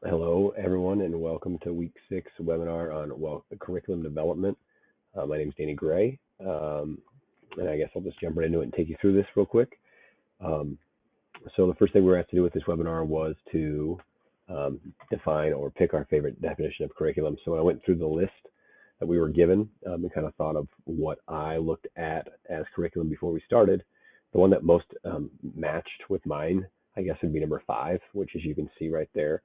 Hello, everyone, and welcome to week 6 webinar on curriculum development. My name is Danny Gray, and I guess I'll just jump right into it and take you through this real quick. Um, so the first thing we were asked to do with this webinar was to define or pick our favorite definition of curriculum. So when I went through the list that we were given and kind of thought of what I looked at as curriculum before we started, the one that most matched with mine, I guess, would be number 5, which, as you can see right there,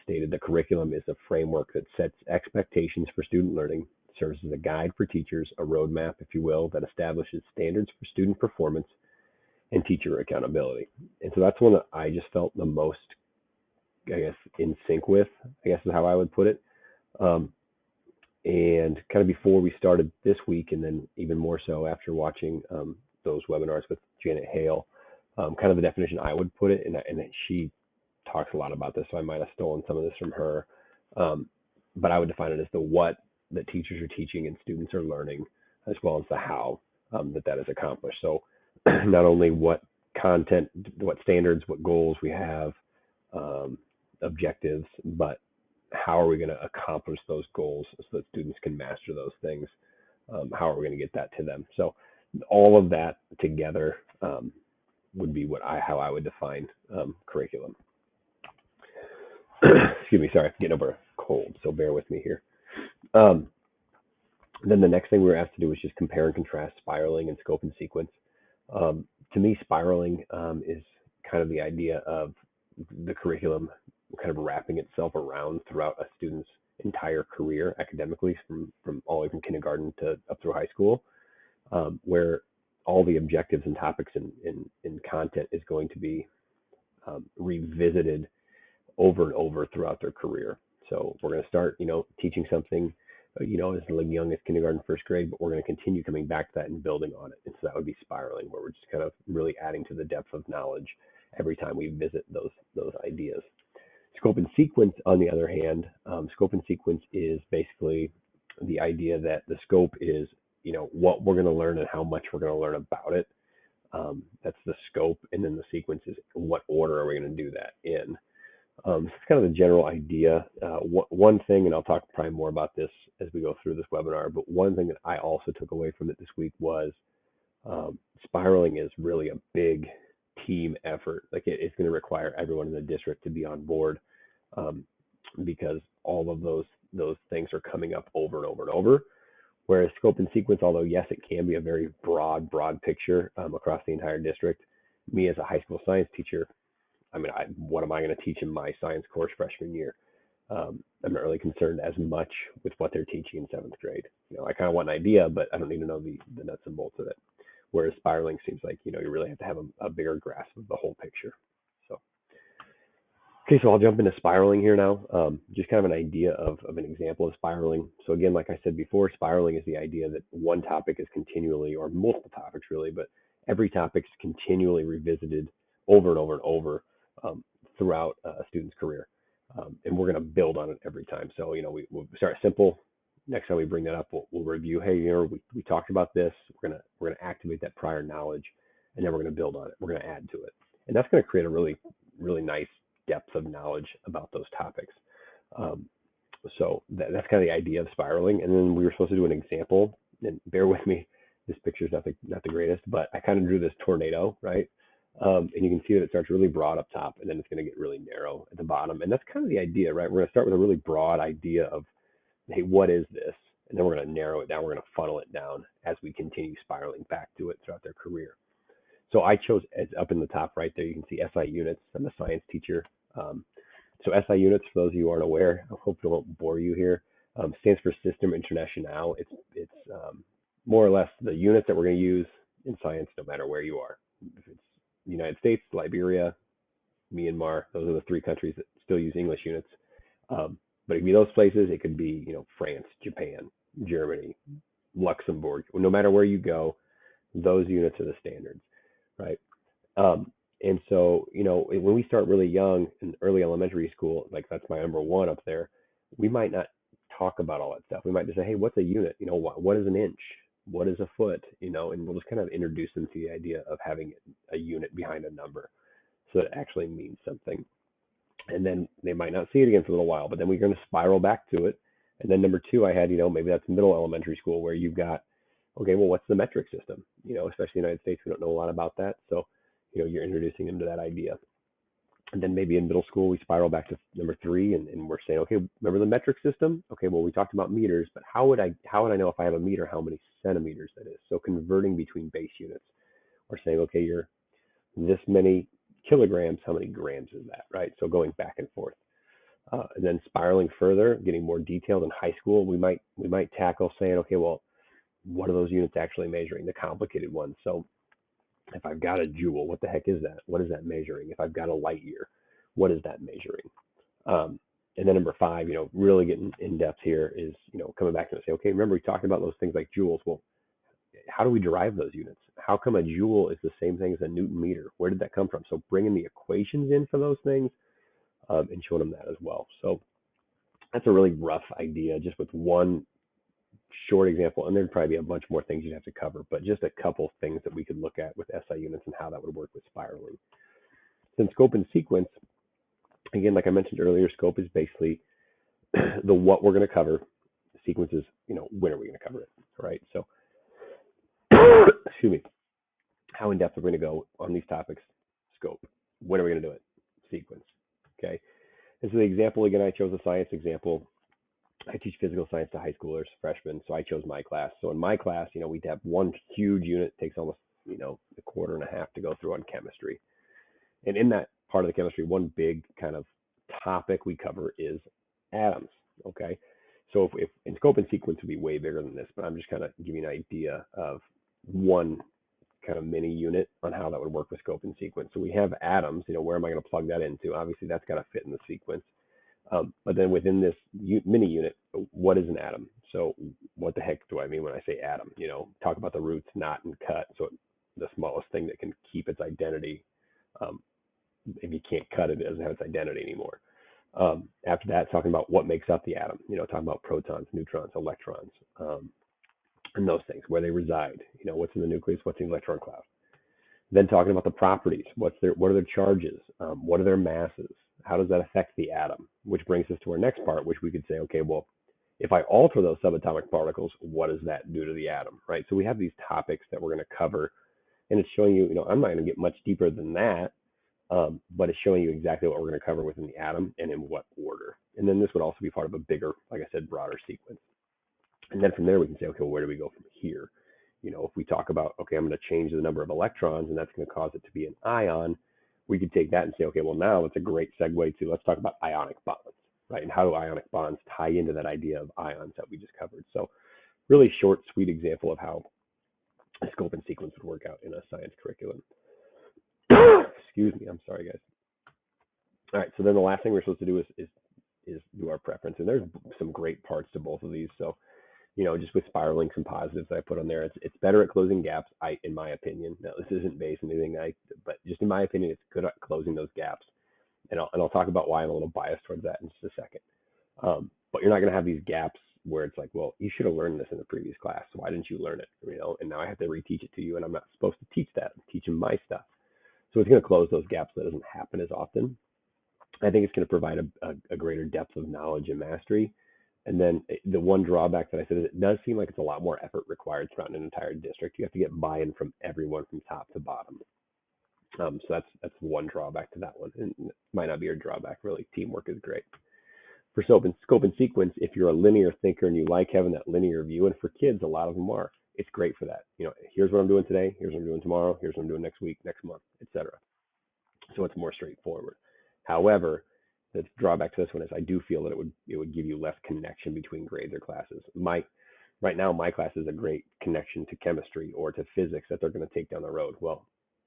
stated the curriculum is a framework that sets expectations for student learning, serves as a guide for teachers, a roadmap, if you will, that establishes standards for student performance and teacher accountability. And so that's one that I just felt the most, I guess, in sync with, I guess is how I would put it. Um, and kind of before we started this week, and then even more so after watching those webinars with Janet Hale, kind of the definition I would put it, and she talks a lot about this, so I might have stolen some of this from her. But I would define it as the what that teachers are teaching and students are learning, as well as the how that is accomplished. So not only what content, what standards, what goals we have, objectives, but how are we going to accomplish those goals so that students can master those things? How are we going to get that to them? So all of that together would be how I would define curriculum. Excuse me, sorry, I'm getting over a cold, so bear with me here. Um, then the next thing we were asked to do was just compare and contrast spiraling and scope and sequence. To me, spiraling is kind of the idea of the curriculum kind of wrapping itself around throughout a student's entire career academically, from all the way from kindergarten to up through high school, where all the objectives and topics and content is going to be revisited over and over throughout their career. So we're going to start, teaching something, as young as kindergarten, first grade, but we're going to continue coming back to that and building on it. And so that would be spiraling, where we're just kind of really adding to the depth of knowledge every time we visit those ideas. Scope and sequence, on the other hand, scope and sequence is basically the idea that the scope is, what we're going to learn and how much we're going to learn about it. That's the scope, and then the sequence is what order are we going to do that in. So it's kind of the general idea. One thing, and I'll talk probably more about this as we go through this webinar, but one thing that I also took away from it this week was spiraling is really a big team effort. Like it's going to require everyone in the district to be on board, because all of those things are coming up over and over and over. Whereas scope and sequence, although yes, it can be a very broad picture across the entire district. Me as a high school science teacher, what am I going to teach in my science course freshman year? I'm not really concerned as much with what they're teaching in 7th grade. I kind of want an idea, but I don't need to know the nuts and bolts of it. Whereas spiraling seems like, you really have to have a bigger grasp of the whole picture. So, okay, so I'll jump into spiraling here now. Just kind of an idea of an example of spiraling. So again, like I said before, spiraling is the idea that one topic is continually, or multiple topics really, but every topic is continually revisited over and over and over throughout a student's career. And we're going to build on it every time. So, we'll start simple. Next time we bring that up, we'll review. Hey, we talked about this. We're gonna activate that prior knowledge, and then we're gonna build on it. We're gonna add to it, and that's gonna create a really really nice depth of knowledge about those topics. Um, so that's kind of the idea of spiraling. And then we were supposed to do an example. And bear with me, this picture is not the greatest, but I kind of drew this tornado, right? And you can see that it starts really broad up top, and then it's going to get really narrow at the bottom. And that's kind of the idea, right? We're going to start with a really broad idea of, hey, what is this? And then we're going to narrow it down. We're going to funnel it down as we continue spiraling back to it throughout their career. So I chose, as up in the top right there, you can see SI units. I'm a science teacher. So SI units, for those of you who aren't aware, I hope it won't bore you here, stands for System International. It's more or less the units that we're going to use in science, no matter where you are. If it's the United States, Liberia, Myanmar, those are the 3 countries that still use English units. But it could be those places. It could be, France, Japan, Germany, Luxembourg. No matter where you go, those units are the standards, right? And so, when we start really young in early elementary school, like that's my number 1 up there, we might not talk about all that stuff. We might just say, hey, what's a unit? What is an inch? What is a foot? And we'll just kind of introduce them to the idea of having a unit behind a number, so it actually means something. And and then they might not see it again for a little while, but then we're going to spiral back to it. And then number two, I had, maybe that's middle elementary school where you've got, okay, well, what's the metric system? Especially in the United States, we don't know a lot about that. So, you're introducing them to that idea. And then maybe in middle school, we spiral back to number three, and we're saying, okay, remember the metric system? Okay, well, we talked about meters, but how would I know if I have a meter, how many centimeters that is? So converting between base units. We're saying, okay, you're this many kilograms, how many grams is that, right? So going back and forth. And then spiraling further, getting more detailed in high school, we might tackle saying, okay, well, what are those units actually measuring? The complicated ones. So if I've got a joule, what the heck is that? What is that measuring? If I've got a light year, what is that measuring? And then number five, really getting in depth here is, coming back to say, okay, remember we talked about those things like joules. Well, how do we derive those units? How come a joule is the same thing as a Newton meter? Where did that come from? So bringing the equations in for those things, and showing them that as well. So that's a really rough idea, just with one short example, and there'd probably be a bunch more things you'd have to cover, but just a couple things that we could look at with SI units and how that would work with spiraling. Then scope and sequence, again, like I mentioned earlier, scope is basically the what we're going to cover. Sequence is, when are we going to cover it, right? So, excuse me, how in depth are we going to go on these topics? Scope. When are we going to do it? Sequence. Okay. And so the example, again, I chose a science example. I teach physical science to high schoolers, freshmen, so I chose my class. So in my class, we'd have one huge unit, takes almost, a quarter and a half to go through on chemistry. And in that part of the chemistry, one big kind of topic we cover is atoms, okay? So if in scope and sequence would be way bigger than this, but I'm just kind of giving you an idea of one kind of mini unit on how that would work with scope and sequence. So we have atoms, where am I going to plug that into? Obviously, that's got to fit in the sequence. But then within this mini unit, what is an atom? So what the heck do I mean when I say atom? Talk about the roots, knot, and cut. So the smallest thing that can keep its identity. If you can't cut it, it doesn't have its identity anymore. After that, talking about what makes up the atom. Talking about protons, neutrons, electrons, and those things, where they reside. What's in the nucleus, what's in the electron cloud. Then talking about the properties. What are their charges? What are their masses? How does that affect the atom? Which brings us to our next part, which we could say, okay, well, if I alter those subatomic particles, what does that do to the atom, right? So we have these topics that we're going to cover, and it's showing you, I'm not going to get much deeper than that, but it's showing you exactly what we're going to cover within the atom and in what order. And then this would also be part of a bigger, like I said, broader sequence. And then from there, we can say, okay, well, where do we go from here? If we talk about, okay, I'm going to change the number of electrons, and that's going to cause it to be an ion, we could take that and say, okay, well, now it's a great segue to, let's talk about ionic bonds, right? And how do ionic bonds tie into that idea of ions that we just covered? So really short, sweet example of how a scope and sequence would work out in a science curriculum. Excuse me, I'm sorry, guys. All right, so then the last thing we're supposed to do is do our preference. And there's some great parts to both of these. So, just with spiraling, some positives that I put on there. It's better at closing gaps, in my opinion. Now, this isn't based on anything but just in my opinion, it's good at closing those gaps. And I'll talk about why I'm a little biased towards that in just a second. But you're not going to have these gaps where it's like, well, you should have learned this in the previous class. So why didn't you learn it? And now I have to reteach it to you, and I'm not supposed to teach that. I'm teaching my stuff. So it's going to close those gaps so that doesn't happen as often. I think it's going to provide a greater depth of knowledge and mastery. And then the one drawback that I said is it does seem like it's a lot more effort required throughout an entire district. You have to get buy-in from everyone from top to bottom. So that's one drawback to that one. And it might not be your drawback, really. Teamwork is great. For scope and sequence, if you're a linear thinker and you like having that linear view, and for kids, a lot of them are, it's great for that. Here's what I'm doing today, here's what I'm doing tomorrow, here's what I'm doing next week, next month, etc. So it's more straightforward. However, the drawback to this one is I do feel that it would give you less connection between grades or classes. Right now, my class is a great connection to chemistry or to physics that they're going to take down the road. Well,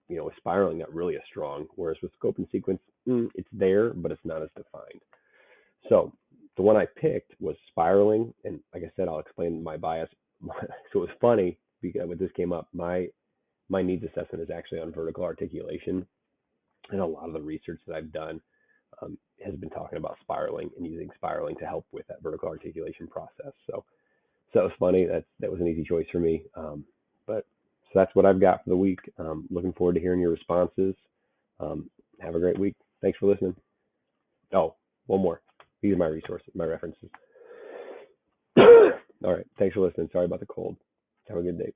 with spiraling, that really is strong. Whereas with scope and sequence, it's there, but it's not as defined. So the one I picked was spiraling, and like I said, I'll explain my bias. So it was funny because when this came up, my needs assessment is actually on vertical articulation, and a lot of the research that I've done has been talking about spiraling and using spiraling to help with that vertical articulation process. So it was funny. That was an easy choice for me. But so that's what I've got for the week. Looking forward to hearing your responses. Have a great week. Thanks for listening. Oh, One more. These are my resources, my references. All right. Thanks for listening. Sorry about the cold. Have a good day.